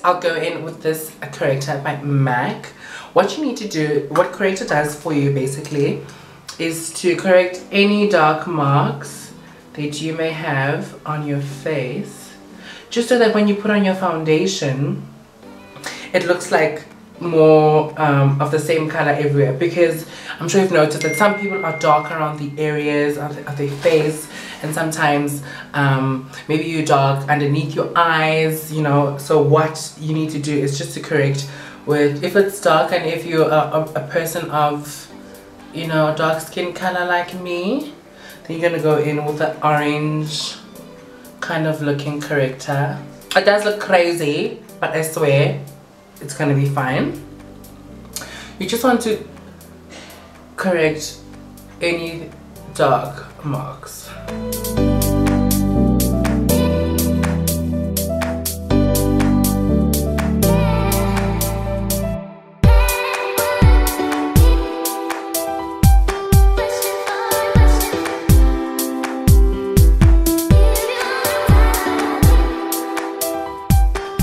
I'll go in with this corrector by MAC. What you need to do, what corrector does for you basically, is to correct any dark marks that you may have on your face, just so that when you put on your foundation, it looks like more of the same color everywhere. Because I'm sure you've noticed that some people are dark around the areas of their face, and sometimes maybe you're dark underneath your eyes, you know. So what you need to do is just to correct with, if it's dark and if you're a person of, you know, dark skin color like me, then you're gonna go in with the orange kind of looking corrector. It does look crazy, but I swear it's gonna be fine. You just want to correct any dark marks.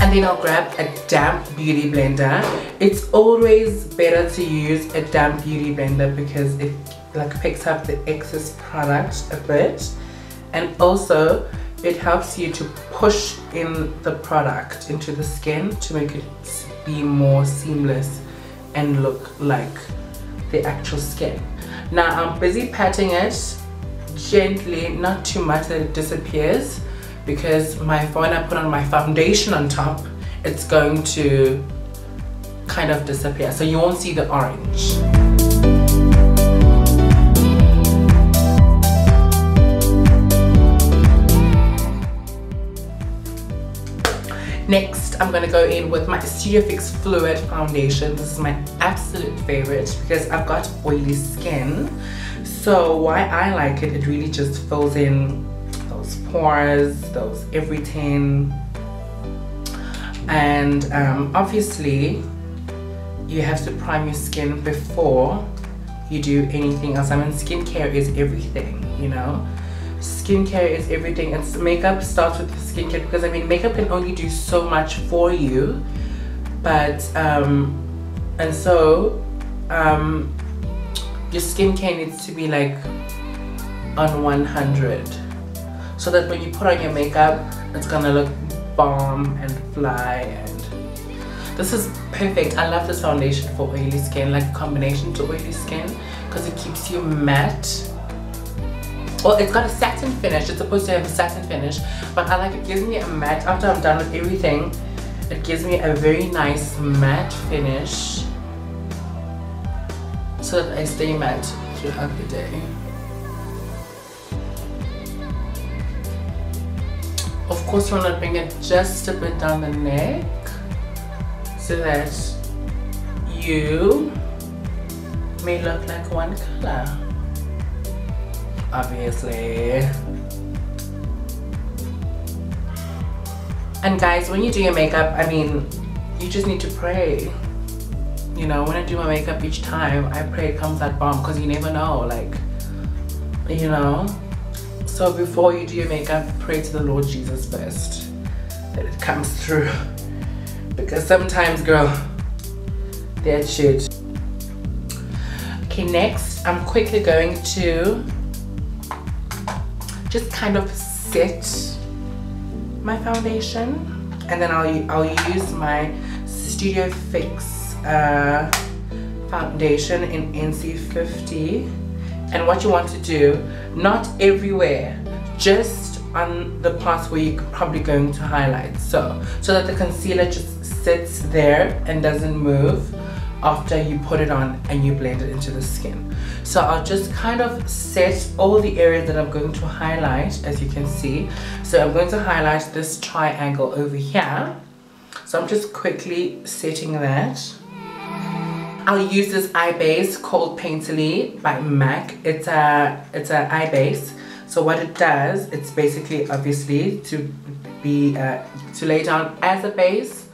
And then I'll grab a damp beauty blender. It's always better to use a damp beauty blender because it like picks up the excess product a bit, and also it helps you to push in the product into the skin to make it be more seamless and look like the actual skin. Now I'm busy patting it gently, not too much that it disappears, because when I put on my foundation on top, it's going to kind of disappear, so you won't see the orange. Next, I'm going to go in with my Studio Fix Fluid Foundation. This is my absolute favorite because I've got oily skin. So why I like it, it really just fills in those pores, those everything. And obviously, you have to prime your skin before you do anything else. I mean, skincare is everything, you know. Skincare is everything, and makeup starts with the skincare, because I mean makeup can only do so much for you, but and so your skincare needs to be like on 100, so that when you put on your makeup, it's gonna look bomb and fly. And this is perfect. I love this foundation for oily skin, like a combination to oily skin, because it keeps you matte. Well, it's got a satin finish. It's supposed to have a satin finish, but I like it. Gives me a matte. After I'm done with everything, it gives me a very nice matte finish, so that I stay matte throughout the day. Of course, you want to bring it just a bit down the neck, so that you may look like one color. Obviously. And guys, when you do your makeup, I mean, you just need to pray. You know, when I do my makeup each time, I pray it comes out bomb, because you never know, like, you know. So before you do your makeup, pray to the Lord Jesus first that it comes through, because sometimes, girl, that shit. Okay, next I'm quickly going to just kind of set my foundation, and then I'll use my Studio Fix foundation in NC50. And what you want to do, not everywhere, just on the parts where you're probably going to highlight, so that the concealer just sits there and doesn't move after you put it on and you blend it into the skin. So I'll just kind of set all the areas that I'm going to highlight, as you can see. So I'm going to highlight this triangle over here, so I'm just quickly setting that. I'll use this Eyebase called Painterly by MAC. It's a Eyebase. So what it does, it's basically obviously to lay down as a base,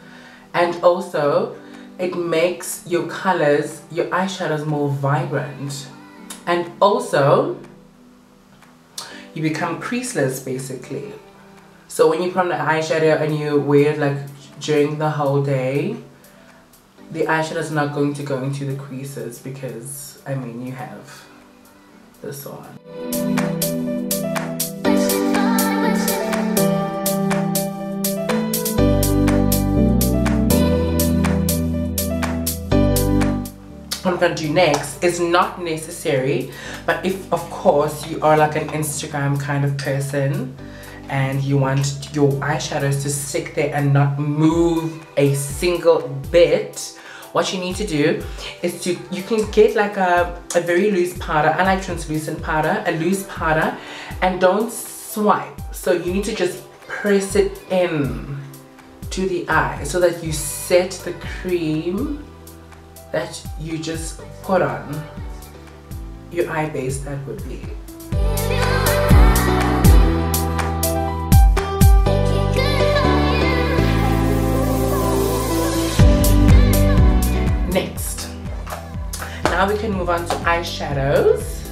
and also it makes your colors, your eyeshadows more vibrant, and also you become creaseless basically. So when you put on the eyeshadow and you wear it like during the whole day, the eyeshadow is not going to go into the creases because, I mean, you have this on. What I'm going to do next is not necessary, but if of course you are like an Instagram kind of person and you want your eyeshadows to stick there and not move a single bit, what you need to do is you can get like a very loose powder. I like translucent powder, a loose powder, and don't swipe. So you need to just press it in to the eye so that you set the cream that you just put on your eye base. That would be. Next, now we can move on to eyeshadows.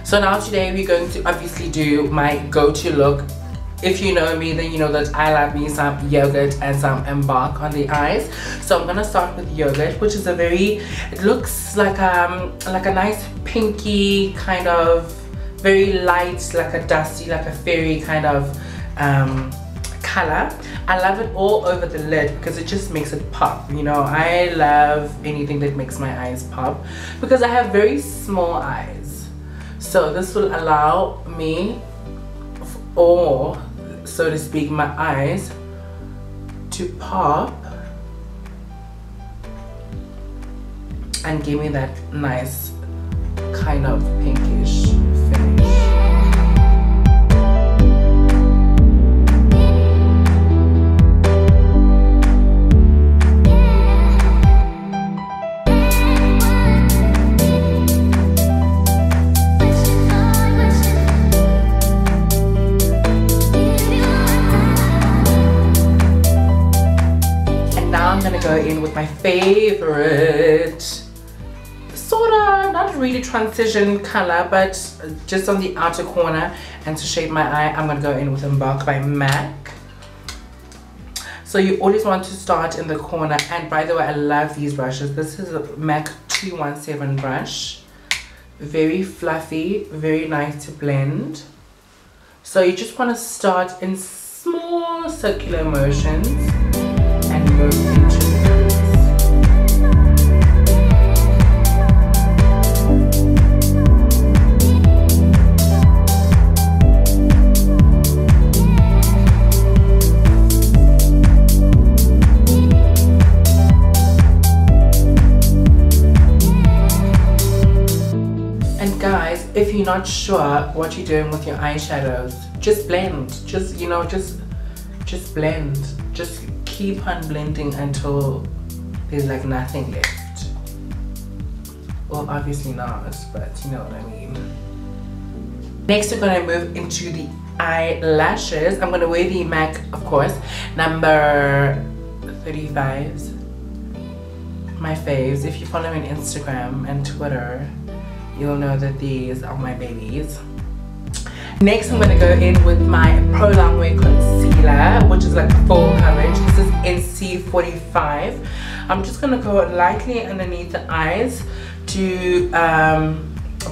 So now today we're going to obviously do my go-to look. If you know me, then you know that I love me some Yoghurt and some Embark on the eyes. So I'm gonna start with Yoghurt, which is a very, it looks like a nice pinky kind of, very light, like a dusty, like a fairy kind of color. I love it all over the lid because it just makes it pop. You know, I love anything that makes my eyes pop because I have very small eyes. So this will allow me, or so to speak, my eyes to pop and give me that nice kind of pinkish finish. Go in with my favorite, sorta not really transition color, but just on the outer corner, and to shade my eye I'm gonna go in with Embark by MAC. So you always want to start in the corner, and by the way, I love these brushes. This is a MAC 217 brush, very fluffy, very nice to blend. So you just want to start in small circular motions and move into the crease. And guys, if you're not sure what you're doing with your eyeshadows, just blend. Just, you know, just blend. Just keep on blending until there's like nothing left. Well, obviously not, but you know what I mean. Next, we're gonna move into the eyelashes. I'm gonna wear the MAC, of course, number 35s. My faves. If you follow me on Instagram and Twitter, you'll know that these are my babies. Next, I'm gonna go in with my Prolongwear concealer, which is like full coverage. This is NC45. I'm just gonna go lightly underneath the eyes to,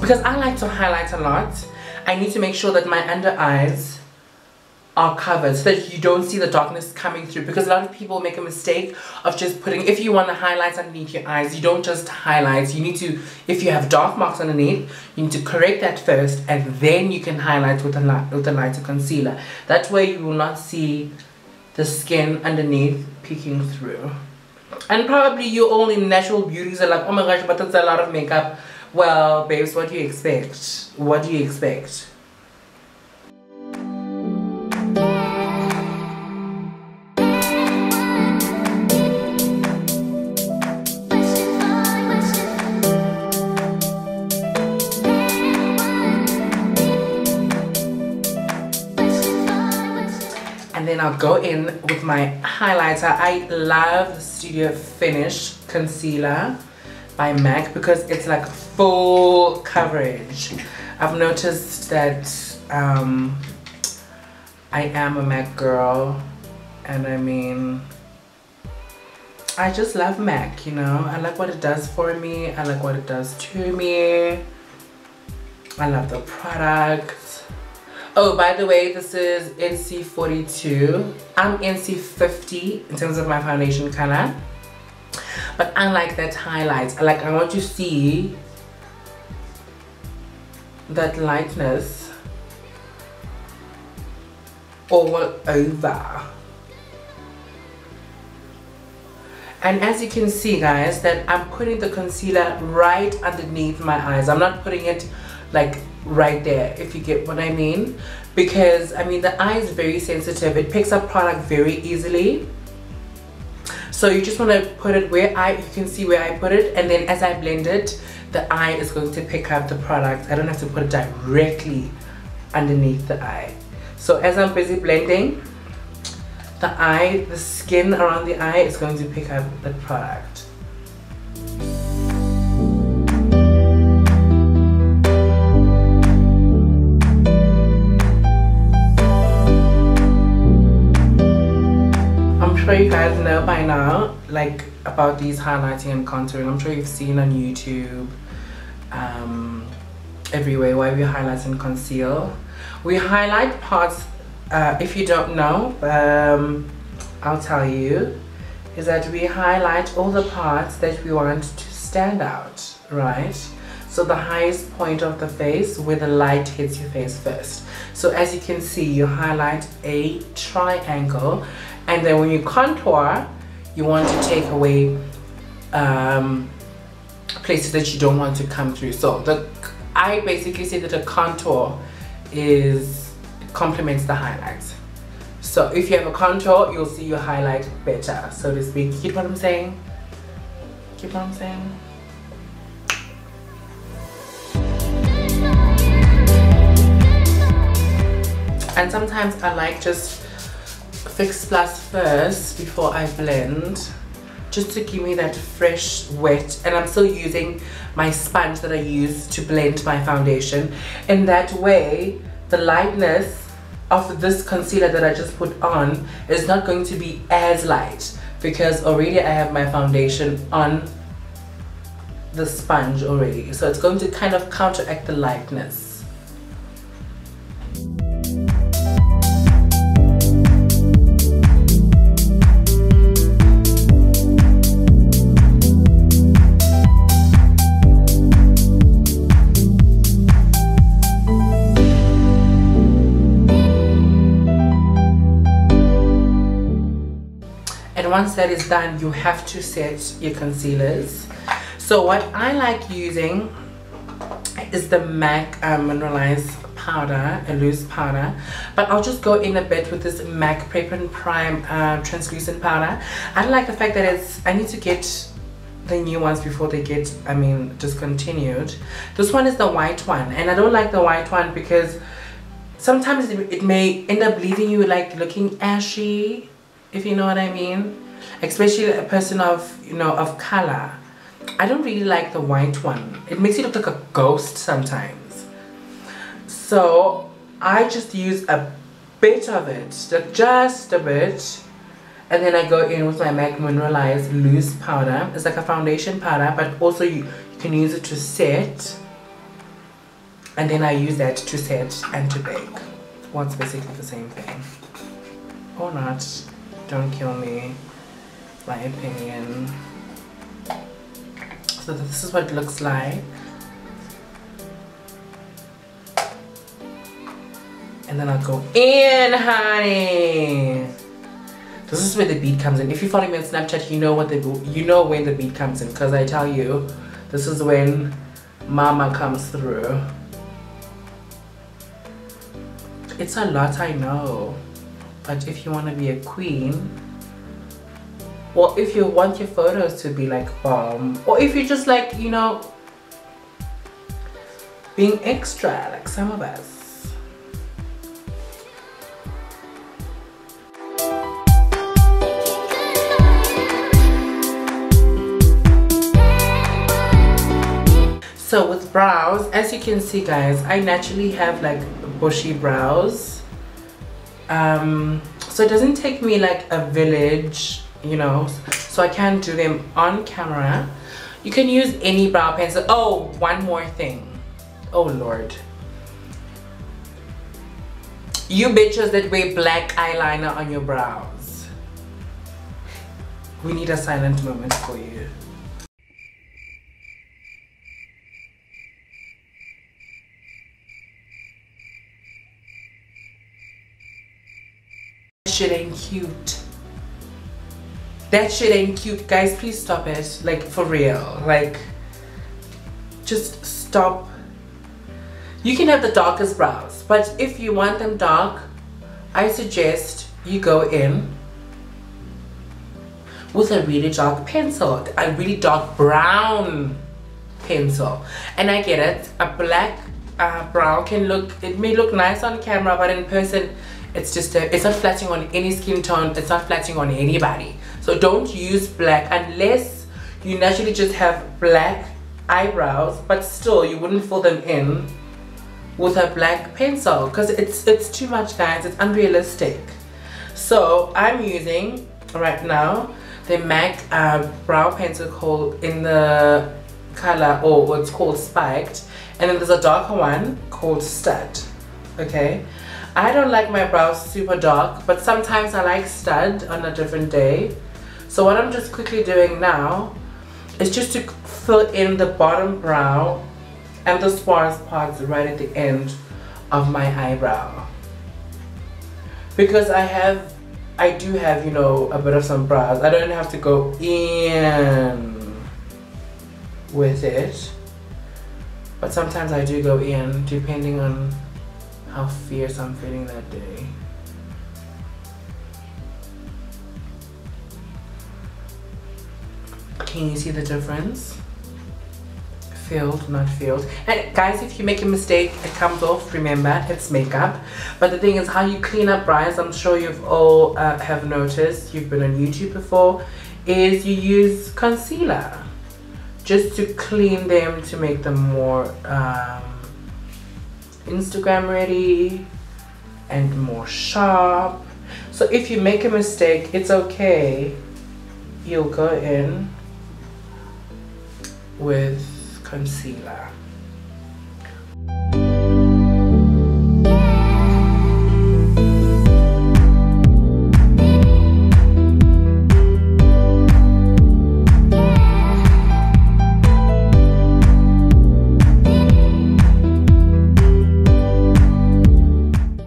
because I like to highlight a lot, I need to make sure that my under eyes are covered so that you don't see the darkness coming through, because a lot of people make a mistake of just putting, if you want to highlight underneath your eyes, you don't just highlight. You need to, if you have dark marks underneath, you need to correct that first, and then you can highlight with a lighter concealer. That way you will not see the skin underneath peeking through. And probably you only natural beauties are like, oh my gosh, but that's a lot of makeup. Well, babes, what do you expect? What do you expect? And then I'll go in with my highlighter. I love the Studio Finish Concealer by MAC because it's like full coverage. I've noticed that I am a MAC girl, And I mean, I just love MAC, you know. I like what it does for me. I like what it does to me. I love the product. Oh, by the way, this is NC42. I'm NC50 in terms of my foundation color. But I like that highlight. I want to see that lightness all over. And as you can see, guys, that I'm putting the concealer right underneath my eyes. I'm not putting it like right there, if you get what I mean. Because I mean, the eye is very sensitive. It picks up product very easily. So you just want to put it where you can see where I put it, and then as I blend it, the eye is going to pick up the product. I don't have to put it directly underneath the eye. So as I'm busy blending, the skin around the eye is going to pick up the product. I'm sure you guys know by now, like, about these highlighting and contouring. I'm sure you've seen on YouTube, everywhere, why we highlight and conceal. We highlight parts. If you don't know, I'll tell you, is that we highlight all the parts that we want to stand out, right? So the highest point of the face where the light hits your face first. So as you can see, you highlight a triangle, and then when you contour, you want to take away places that you don't want to come through. So I basically say that a contour complements the highlights. So if you have a contour, you'll see your highlight better, so to speak. Get what I'm saying? Get what I'm saying? And sometimes I like just Fix Plus first before I blend, just to give me that fresh wet. And I'm still using my sponge that I use to blend my foundation. In that way, the lightness of this concealer that I just put on is not going to be as light, because already I have my foundation on the sponge already. So it's going to kind of counteract the lightness. Once that is done, you have to set your concealers. So what I like using is the MAC Mineralize powder, a loose powder, but I'll just go in a bit with this MAC Prep+Prime translucent powder. I like the fact that I need to get the new ones before they get, discontinued. This one is the white one, and I don't like the white one because sometimes it may end up leaving you like looking ashy, if you know what I mean. Especially a person of color. I don't really like the white one. It makes you look like a ghost sometimes. So I just use a bit of it, just a bit, and then I go in with my MAC Mineralize loose powder. It's like a foundation powder, but also you can use it to set, and then I use that to set and to bake. Well, it's basically the same thing. Or not. Don't kill me. My opinion. So this is what it looks like. And then I'll go in, honey. This is where the bead comes in. If you follow me on Snapchat, you know when the bead comes in, because I tell you, this is when mama comes through. It's a lot, I know. But if you want to be a queen, or if you want your photos to be like bomb, or if you just like, being extra like some of us. So with brows, as you can see, guys, I naturally have like bushy brows. So it doesn't take me like a village, you know, so I can do them on camera. You can use any brow pencil. Oh, one more thing. Oh Lord. You bitches that wear black eyeliner on your brows, we need a silent moment for you. That shit ain't cute. That shit ain't cute. Guys, please stop it. Like, for real. Like, just stop. You can have the darkest brows, but if you want them dark, I suggest you go in with a really dark pencil, a really dark brown pencil. And I get it, a black brow can look, it may look nice on camera, but in person it's just it's not flattering on any skin tone, it's not flattering on anybody. So don't use black unless you naturally just have black eyebrows, but still you wouldn't fill them in with a black pencil because it's too much, guys. It's unrealistic. So I'm using right now the MAC brow pencil called in the color, or what's called Spiked, and then there's a darker one called Stud. Okay, I don't like my brows super dark, but sometimes I like Stud on a different day. So what I'm just quickly doing now is just to fill in the bottom brow and the sparse parts right at the end of my eyebrow, because I do have, you know, a bit of some brows. I don't have to go in with it, but sometimes I do go in depending on how fierce I'm feeling that day. Can you see the difference? Filled, not filled. And guys, if you make a mistake, it comes off, remember, it's makeup. But the thing is, how you clean up brows, I'm sure you've all have noticed, you've been on YouTube before, is you use concealer just to clean them, to make them more Instagram ready and more sharp. So if you make a mistake, it's okay. You'll go in with concealer.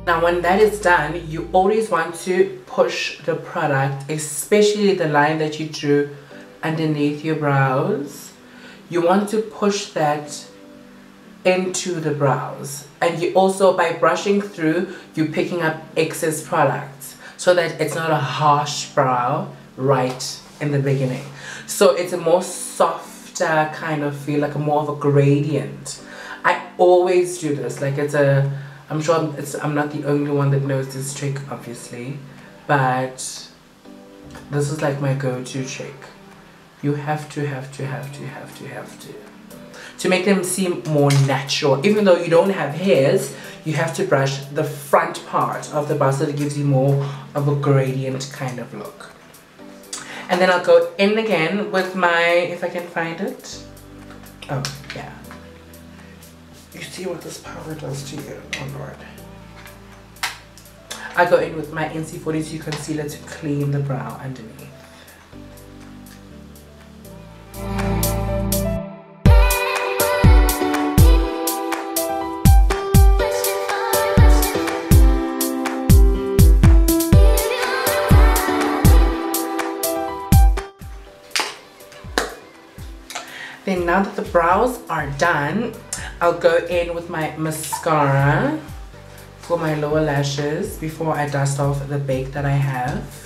Now when that is done, you always want to push the product, especially the line that you drew underneath your brows. You want to push that into the brows, and you also, by brushing through, you're picking up excess products so that it's not a harsh brow right in the beginning. So it's a more softer kind of feel, like a more of a gradient. I always do this, like it's a, I'm sure I'm not the only one that knows this trick, obviously, but this is like my go-to trick. You have to make them seem more natural. Even though you don't have hairs, you have to brush the front part of the brow so that it gives you more of a gradient kind of look. And then I'll go in again with my, if I can find it. Oh, yeah. You see what this powder does to you, oh Lord. I go in with my NC42 concealer to clean the brow underneath. Then now that the brows are done, I'll go in with my mascara for my lower lashes before I dust off the bake that I have.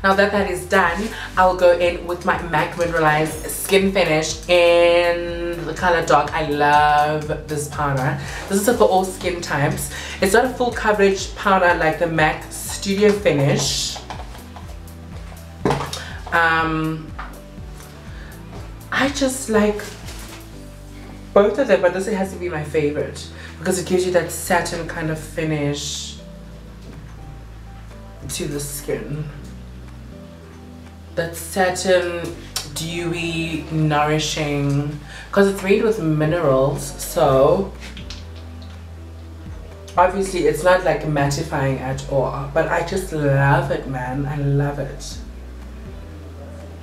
Now that is done, I'll go in with my MAC Mineralize Skinfinish in the color dark. I love this powder. This is for all skin types. It's not a full coverage powder like the MAC Studio Finish. I just like both of them, but this has to be my favorite because it gives you that satin kind of finish to the skin. That satin, dewy, nourishing, because it's made with minerals, so obviously it's not like mattifying at all, but I just love it, man. I love it.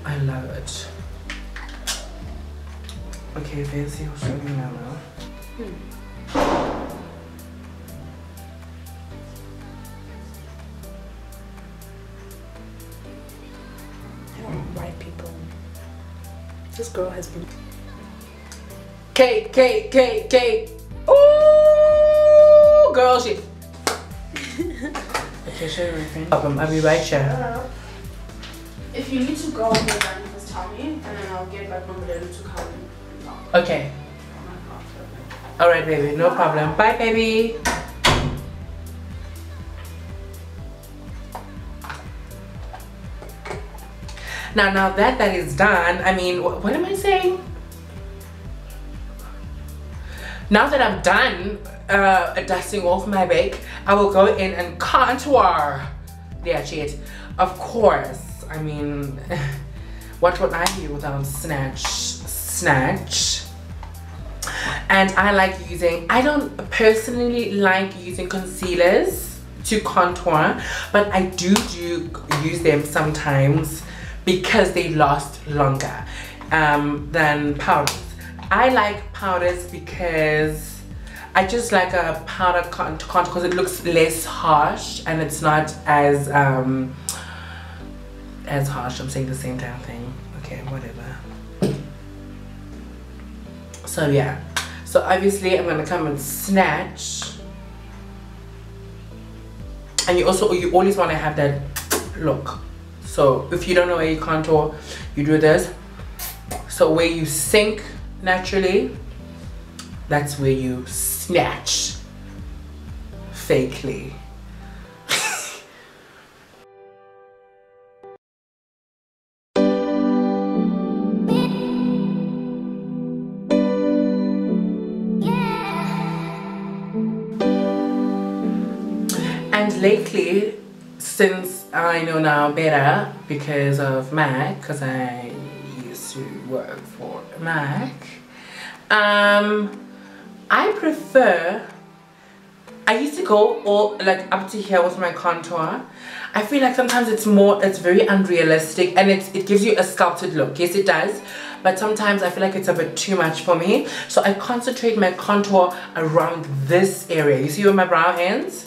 I love it. Okay, Fancy, I'll show you now. White people. This girl has been. Kate. Ooh, girl, shit. Okay, show you everything. I'll be right here. If you need to go, then just tell me, and then I'll get back on there to come. Okay. Alright, baby, no problem. Bye, baby. Now that is done, I mean, what am I saying? Now that I'm done dusting off my bake, I will go in and contour. Yeah, shit. Of course. I mean, what would I do without Snatch? And I like using, I don't personally like using concealers to contour, but I do use them sometimes because they last longer than powders. I like powders because I just like a powder contour because it looks less harsh and it's not as harsh. I'm saying the same damn thing. Okay, whatever. So yeah, so obviously I'm gonna come and snatch, and you always want to have that look. So if you don't know where you contour, you do this. So where you sink naturally, that's where you snatch fakely. And lately, since I know now better because of MAC, because I used to work for MAC, I used to go all like up to here with my contour. I feel like sometimes it's very unrealistic and it gives you a sculpted look. Yes, it does. But sometimes I feel like it's a bit too much for me. So I concentrate my contour around this area. You see where my brow ends?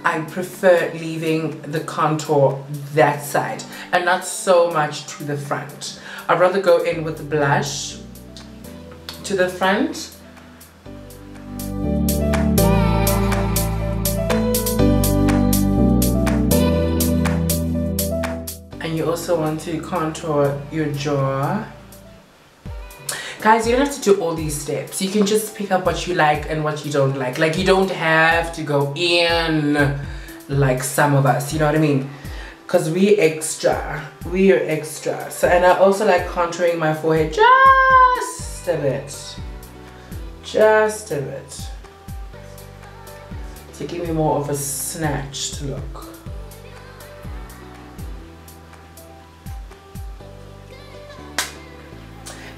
I prefer leaving the contour that side and not so much to the front. I'd rather go in with the blush to the front. And you also want to contour your jaw. Guys, you don't have to do all these steps. You can just pick up what you like and what you don't like. Like, you don't have to go in like some of us, you know what I mean? Because we are extra. So, and I also like contouring my forehead just a bit. Just a bit. To give me more of a snatched look.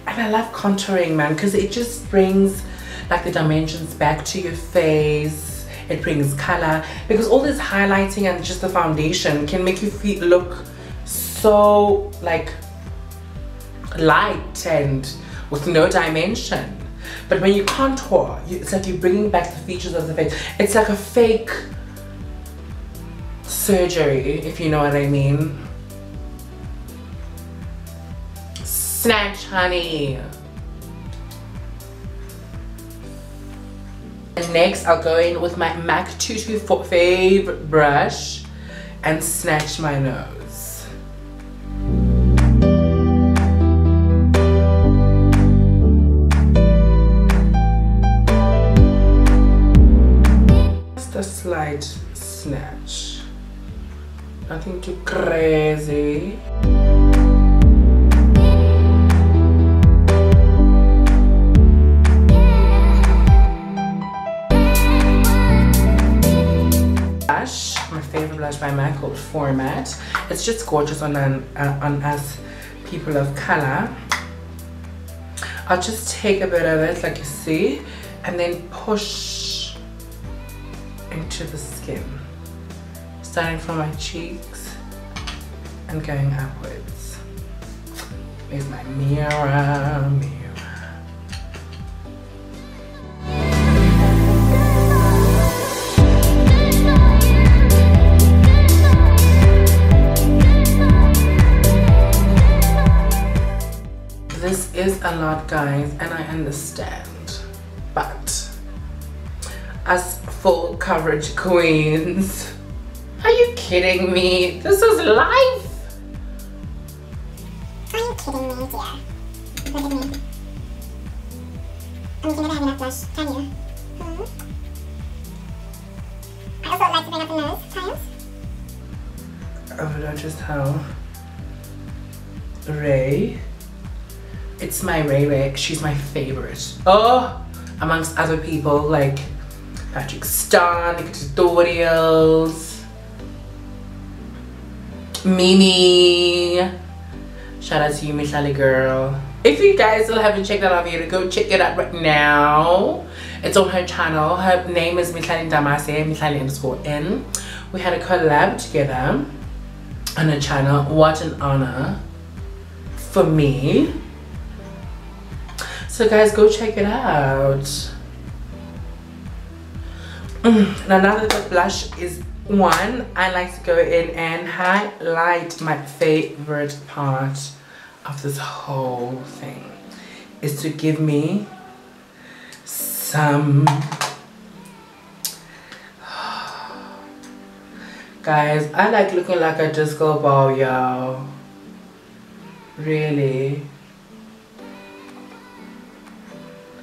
And I love contouring, man, because it just brings like the dimensions back to your face. It brings color, because all this highlighting and just the foundation can make you look so like light and with no dimension. But when you contour, it's like you're bringing back the features of the face. It's like a fake surgery, if you know what I mean. Snatch, honey. And next, I'll go in with my MAC 224 Fave brush and snatch my nose. crazy. Blush, my favorite blush by MAC called Format. It's just gorgeous on us people of color. I'll just take a bit of it, like you see, and then push into the skin, starting from my cheeks and going upwards. Here's my mirror. This is a lot, guys, and I understand, but us full coverage queens, are you kidding me? This is life. Are you kidding me, dear? Look at me. You can never have enough blush, can you? I also like to bring up the nose times. Oh, don't just tell Ray. It's my Ray. She's my favorite. Oh, amongst other people like Patrick Star, Nick Tutorials, Mimi. Shout out to you, Michelle girl. If you guys still haven't checked out our video, go check it out right now. It's on her channel. Her name is Michelle Damase, Michelle_N. We had a collab together on her channel. What an honor for me. So guys, go check it out. Now that the blush is on, I like to go in and highlight. My favorite part of this whole thing is to give me some, guys, I like looking like a disco ball, y'all. Really.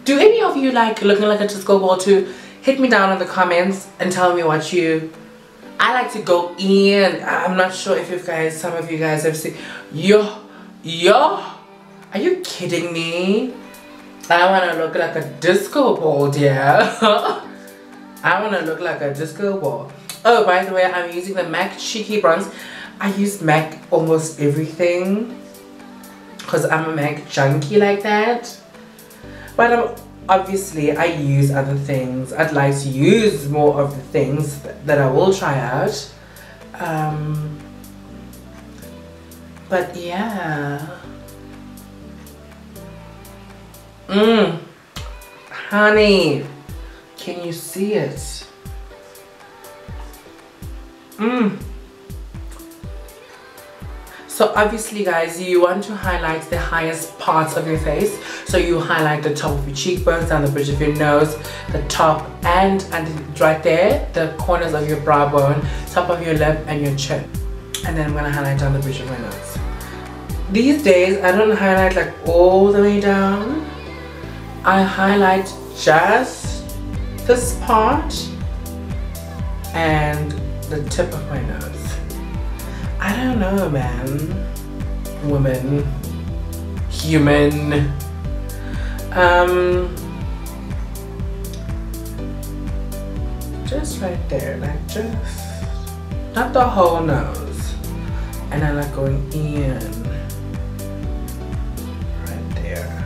Do any of you like looking like a disco ball too? Hit me down in the comments and tell me what you. I like to go in. I'm not sure if you guys, some of you guys have seen. Yo, are you kidding me? I want to look like a disco ball, dear. I want to look like a disco ball. Oh, by the way, I'm using the MAC Cheeky Bronze. I use MAC almost everything because I'm a MAC junkie like that. But obviously I use other things. I'd like to use more of the things that I will try out. But yeah. Honey, can you see it? So obviously, guys, you want to highlight the highest parts of your face. So you highlight the top of your cheekbones, down the bridge of your nose, the top and right there, the corners of your brow bone, top of your lip and your chin. And then I'm gonna highlight down the bridge of my nose. These days, I don't highlight like all the way down. I highlight just this part and the tip of my nose. I don't know, man. Woman. Human. Just right there, like just, not the whole nose. And I like going in. Right there.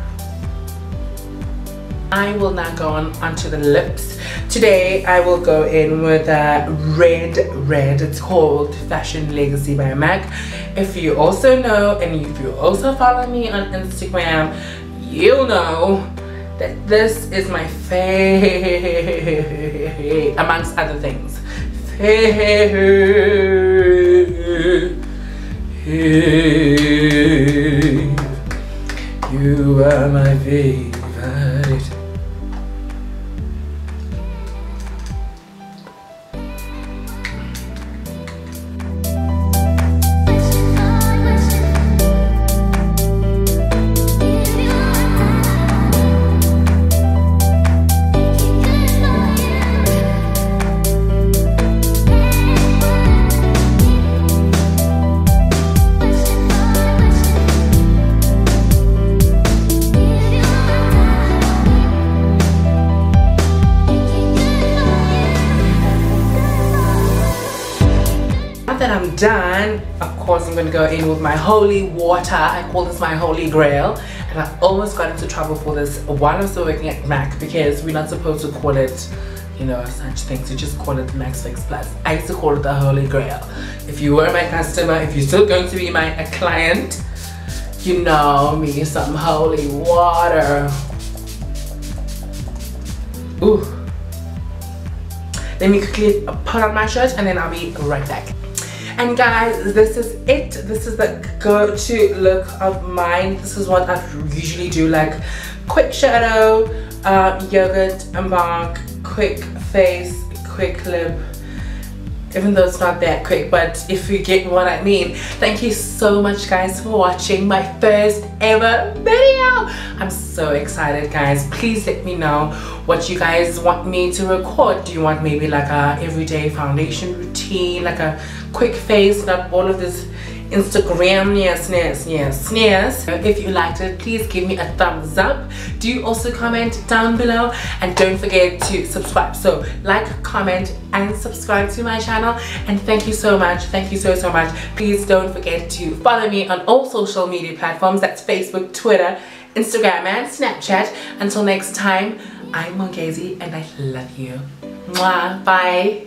I will now go onto the lips. Today I will go in with a red. It's called Fashion Legacy by MAC. If you also know, and if you also follow me on Instagram, you'll know that this is my fave, amongst other things. You are my favorite. done, of course I'm going to go in with my holy water. I call this my holy grail, and I almost got into trouble for this while I was still working at MAC, because we're not supposed to call it, you know, such things. You just call it Max Fix Plus. I used to call it the holy grail. If you were my customer, if you're still going to be my client, you know me some holy water. Ooh. Let me quickly put on my shirt and then I'll be right back. And guys, this is it. This is the go-to look of mine. This is what I usually do, like quick shadow, Yoghurt, Embark, quick face, quick lip. Even though it's not that quick, but if you get what I mean. Thank you so much guys for watching my first ever video. I'm so excited guys. Please let me know what you guys want me to record. Do you want maybe like a everyday foundation routine, like a quick face, not all of this Instagram-ness. If you liked it, please give me a thumbs up. Do also comment down below, and don't forget to subscribe. So like, comment and subscribe to my channel, and thank you so much. Thank you so much. Please don't forget to follow me on all social media platforms. That's Facebook, Twitter, Instagram and Snapchat. Until next time, I'm Mongezi and I love you. Mwah. Bye.